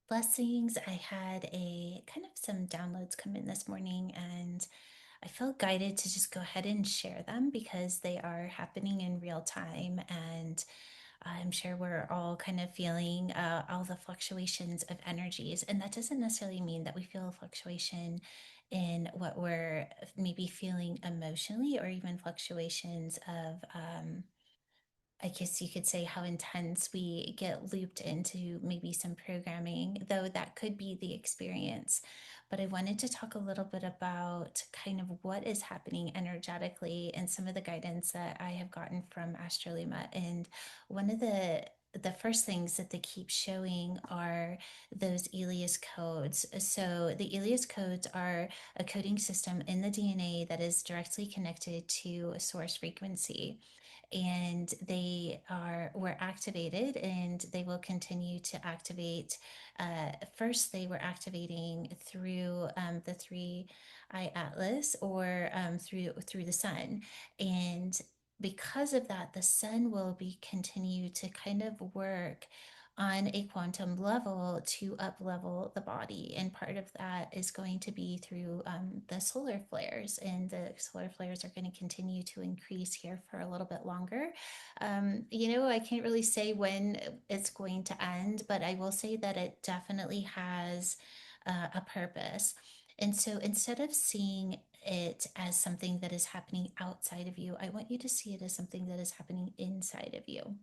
Blessings. I had a kind of some downloads come in this morning, and I feel guided to just go ahead and share them because they are happening in real time. And I'm sure we're all kind of feeling all the fluctuations of energies. And that doesn't necessarily mean that we feel a fluctuation in what we're maybe feeling emotionally, or even fluctuations of I guess you could say how intense we get looped into maybe some programming, though that could be the experience. But I wanted to talk a little bit about kind of what is happening energetically and some of the guidance that I have gotten from Astrolema. And one of the first things that they keep showing are those ELAS codes. So the ELAS codes are a coding system in the DNA that is directly connected to a source frequency, and they were activated, and they will continue to activate. First, they were activating through the three eye atlas, or through the sun, and because of that, the sun will be continue to kind of work on a quantum level to up level the body, and part of that is going to be through the solar flares, and the solar flares are going to continue to increase here for a little bit longer. I can't really say when it's going to end, but I will say that it definitely has a purpose. And so instead of seeing it as something that is happening outside of you, I want you to see it as something that is happening inside of you.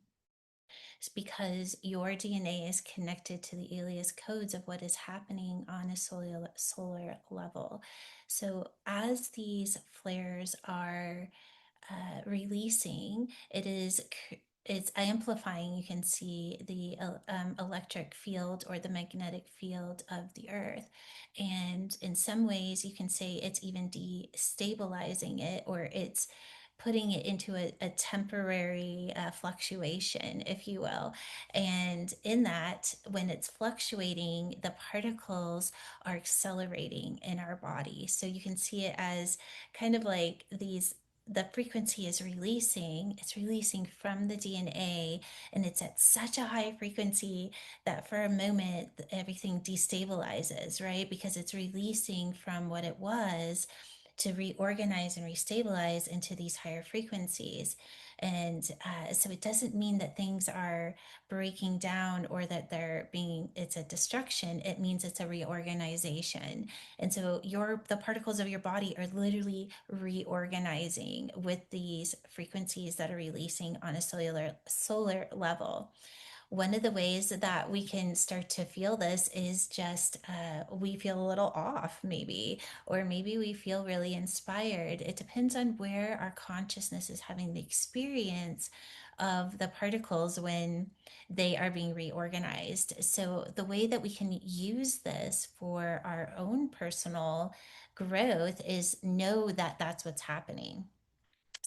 It's because your DNA is connected to the alias codes of what is happening on a solar level. So as these flares are releasing, it's amplifying. You can see the electric field or the magnetic field of the earth, and in some ways you can say it's even destabilizing it, or it's putting it into a temporary fluctuation, if you will. And in that, when it's fluctuating, the particles are accelerating in our body. So you can see it as kind of like the frequency is releasing, it's releasing from the DNA, and it's at such a high frequency that for a moment everything destabilizes, right? Because it's releasing from what it was to reorganize and restabilize into these higher frequencies. And so it doesn't mean that things are breaking down, or that it's a destruction. It means it's a reorganization. And so the particles of your body are literally reorganizing with these frequencies that are releasing on a solar level. One of the ways that we can start to feel this is just we feel a little off, maybe, or maybe we feel really inspired. It depends on where our consciousness is having the experience of the particles when they are being reorganized. So, the way that we can use this for our own personal growth is know that that's what's happening.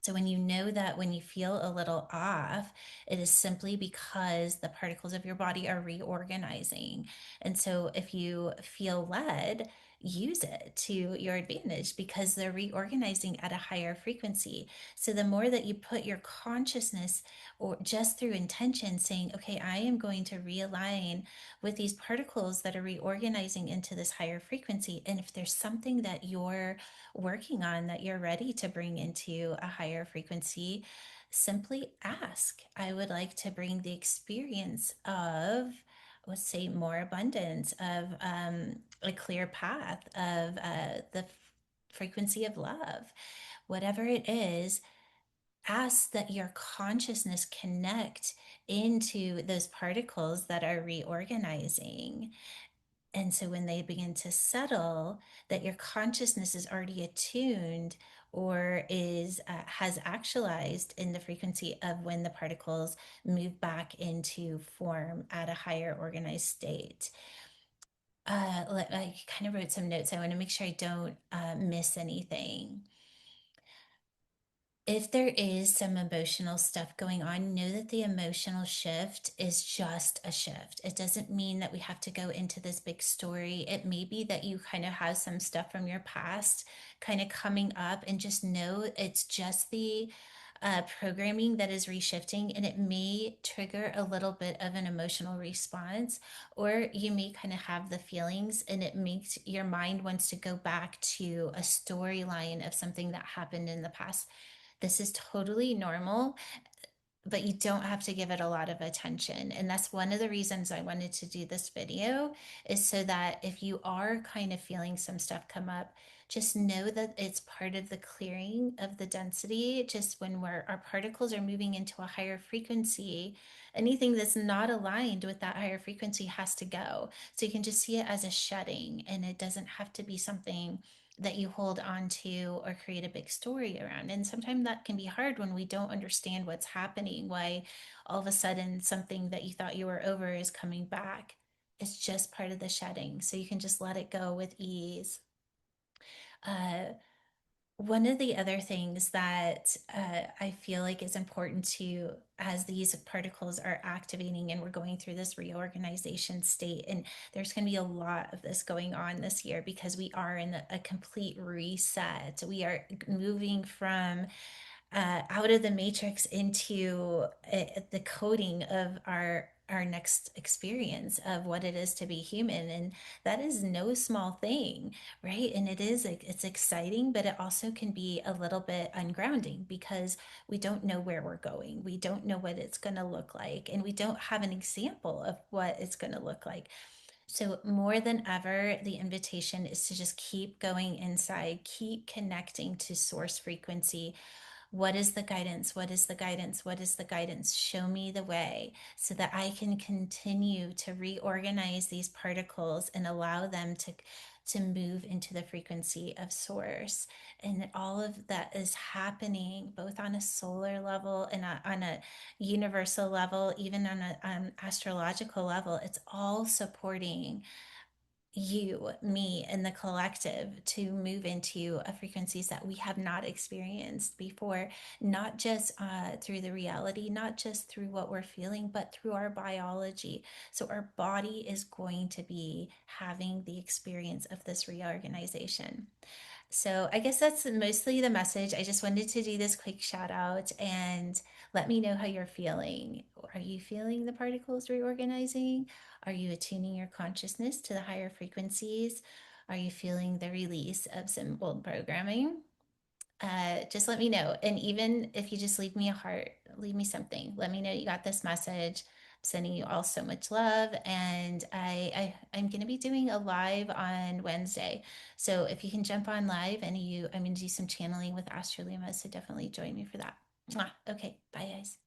So when you know that when you feel a little off, it is simply because the particles of your body are reorganizing. And so if you feel led, use it to your advantage because they're reorganizing at a higher frequency. So the more that you put your consciousness, or just through intention, saying, okay, I am going to realign with these particles that are reorganizing into this higher frequency. And if there's something that you're working on that you're ready to bring into a higher frequency, simply ask. I would like to bring the experience of, let's say, more abundance, of a clear path, of the frequency of love. Whatever it is, ask that your consciousness connect into those particles that are reorganizing. And so when they begin to settle, that your consciousness is already attuned, or is has actualized in the frequency of when the particles move back into form at a higher organized state. I kind of wrote some notes. I want to make sure I don't miss anything. If there is some emotional stuff going on, know that the emotional shift is just a shift. It doesn't mean that we have to go into this big story. It may be that you kind of have some stuff from your past kind of coming up, and just know it's just programming that is reshifting, and it may trigger a little bit of an emotional response, or you may kind of have the feelings, and it makes your mind wants to go back to a storyline of something that happened in the past. This is totally normal, but you don't have to give it a lot of attention. And that's one of the reasons I wanted to do this video, is so that if you are kind of feeling some stuff come up, just know that it's part of the clearing of the density. Just when our particles are moving into a higher frequency, anything that's not aligned with that higher frequency has to go. So you can just see it as a shedding, and it doesn't have to be something that you hold on to or create a big story around. And sometimes that can be hard when we don't understand what's happening, why all of a sudden something that you thought you were over is coming back. It's just part of the shedding. So you can just let it go with ease. Uh, One of the other things that I feel like is important to, as these particles are activating and we're going through this reorganization state, and there's going to be a lot of this going on this year because we are in a complete reset. We are moving from out of the matrix into the coding of our next experience of what it is to be human, and that is no small thing, right? And it's exciting, but it also can be a little bit ungrounding because we don't know where we're going, we don't know what it's going to look like, and we don't have an example of what it's going to look like. So more than ever, the invitation is to just keep going inside, keep connecting to source frequency. What is the guidance? What is the guidance? What is the guidance? Show me the way so that I can continue to reorganize these particles and allow them to move into the frequency of source. And all of that is happening both on a solar level and on a universal level, even on an astrological level. It's all supporting you, me, and the collective to move into frequencies that we have not experienced before, not just through the reality, not just through what we're feeling, but through our biology. So our body is going to be having the experience of this reorganization. So I guess that's mostly the message. I just wanted to do this quick shout out and let me know how you're feeling. Are you feeling the particles reorganizing? Are you attuning your consciousness to the higher frequencies? Are you feeling the release of some old programming? Just let me know. And even if you just leave me a heart, leave me something. Let me know you got this message. I'm sending you all so much love. And I'm going to be doing a live on Wednesday. So if you can jump on live, I'm going to do some channeling with Astrolema. So definitely join me for that. Mwah. Okay. Bye, guys.